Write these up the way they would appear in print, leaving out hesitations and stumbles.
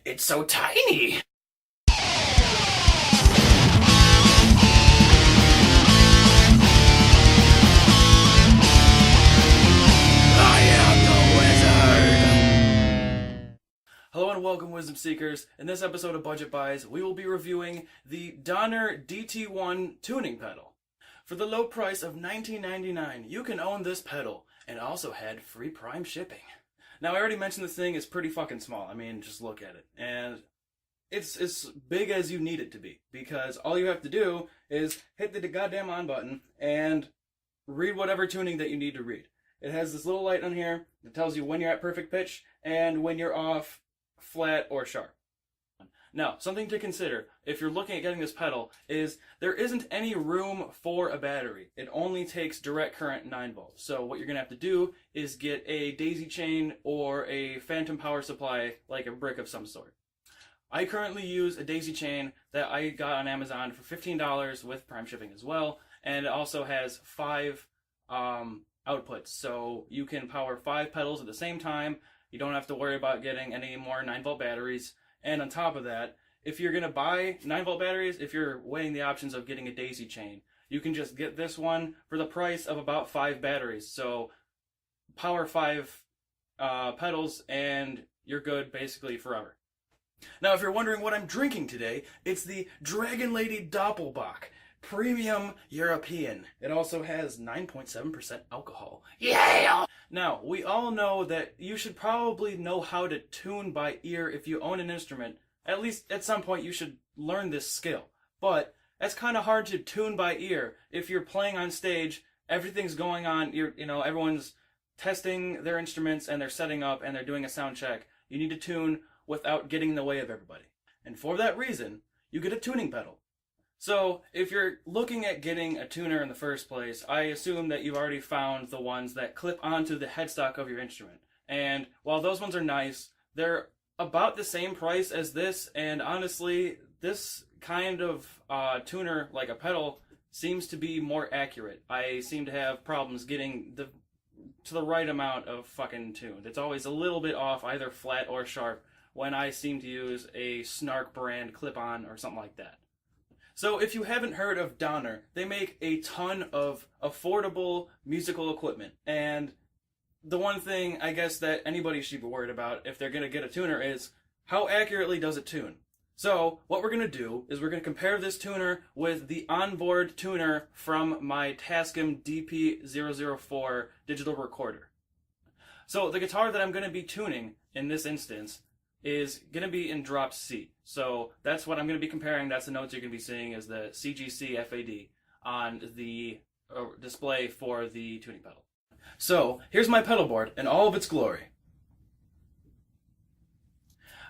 It's so tiny! I am the wizard! Hello and welcome, Wisdom Seekers. In this episode of Budget Buys, we will be reviewing the Donner DT1 tuning pedal. For the low price of $19.99, you can own this pedal and also had free Prime shipping. Now, I already mentioned this thing is pretty fucking small. I mean, just look at it. And it's as big as you need it to be, because all you have to do is hit the goddamn on button and read whatever tuning that you need to read. It has this little light on here that tells you when you're at perfect pitch and when you're off, flat, or sharp. Now, something to consider if you're looking at getting this pedal is there isn't any room for a battery. It only takes direct current 9 volts. So what you're going to have to do is get a daisy chain or a phantom power supply, like a brick of some sort. I currently use a daisy chain that I got on Amazon for $15 with Prime shipping as well, and it also has 5 outputs, so you can power 5 pedals at the same time. You don't have to worry about getting any more 9-volt batteries. And on top of that, if you're going to buy 9-volt batteries, if you're weighing the options of getting a daisy chain, you can just get this one for the price of about 5 batteries. So power 5 pedals and you're good basically forever. Now, if you're wondering what I'm drinking today, it's the Dragon Lady Doppelbock Premium European. It also has 9.7% alcohol. Yeah! Now, we all know that you should probably know how to tune by ear if you own an instrument. At least at some point you should learn this skill. But it's kind of hard to tune by ear if you're playing on stage, everything's going on, everyone's testing their instruments and they're setting up and they're doing a sound check. You need to tune without getting in the way of everybody. And for that reason, you get a tuning pedal. So, if you're looking at getting a tuner in the first place, I assume that you've already found the ones that clip onto the headstock of your instrument. And while those ones are nice, they're about the same price as this, and honestly, this kind of tuner, like a pedal, seems to be more accurate. I seem to have problems getting to the right amount of fucking tuned. It's always a little bit off, either flat or sharp, when I seem to use a Snark brand clip-on or something like that. So if you haven't heard of Donner, they make a ton of affordable musical equipment. And the one thing I guess that anybody should be worried about if they're going to get a tuner is how accurately does it tune? So what we're going to do is we're going to compare this tuner with the onboard tuner from my Tascam DP004 digital recorder. So the guitar that I'm going to be tuning in this instance is going to be in drop C. So that's what I'm going to be comparing. That's the notes you're going to be seeing is the CGC FAD on the display for the tuning pedal. So here's my pedal board in all of its glory.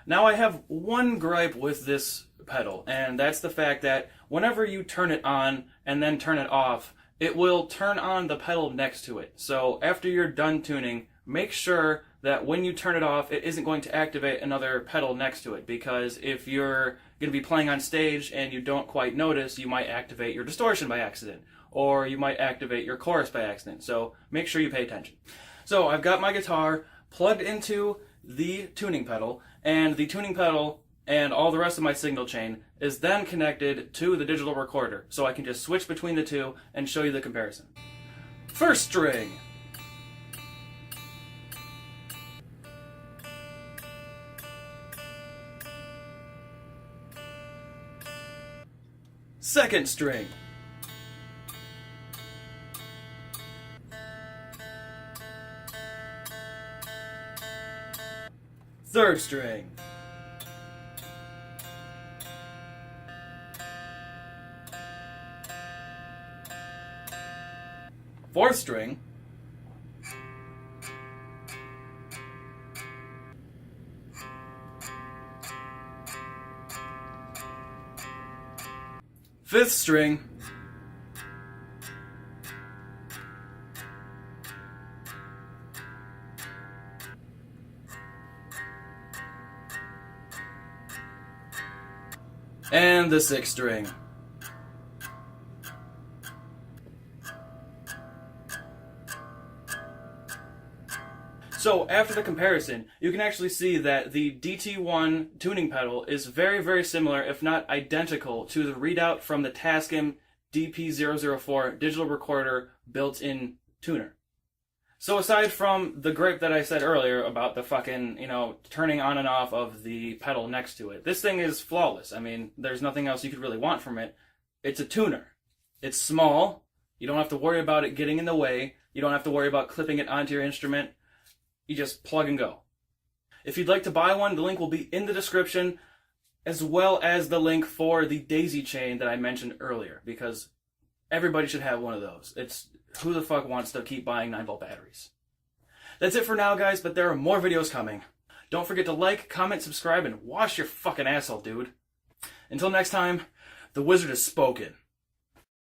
Now I have one gripe with this pedal, and that's the fact that whenever you turn it on and then turn it off, it will turn on the pedal next to it. So after you're done tuning, make sure that when you turn it off, it isn't going to activate another pedal next to it, because if you're going to be playing on stage and you don't quite notice, you might activate your distortion by accident, or you might activate your chorus by accident. So make sure you pay attention. So I've got my guitar plugged into the tuning pedal, and the tuning pedal and all the rest of my signal chain is then connected to the digital recorder, so I can just switch between the two and show you the comparison. First string. Second string. Third string. Fourth string. Fifth string. And the sixth string. So after the comparison, you can actually see that the DT1 tuning pedal is very, very similar, if not identical, to the readout from the Tascam DP004 digital recorder built-in tuner. So aside from the gripe that I said earlier about the fucking, turning on and off of the pedal next to it, this thing is flawless. I mean, there's nothing else you could really want from it. It's a tuner. It's small. You don't have to worry about it getting in the way. You don't have to worry about clipping it onto your instrument. You just plug and go. If you'd like to buy one, the link will be in the description, as well as the link for the daisy chain that I mentioned earlier, because everybody should have one of those. It's who the fuck wants to keep buying 9-volt batteries? That's it for now, guys, but there are more videos coming. Don't forget to like, comment, subscribe, and wash your fucking asshole, dude. Until next time, the wizard has spoken.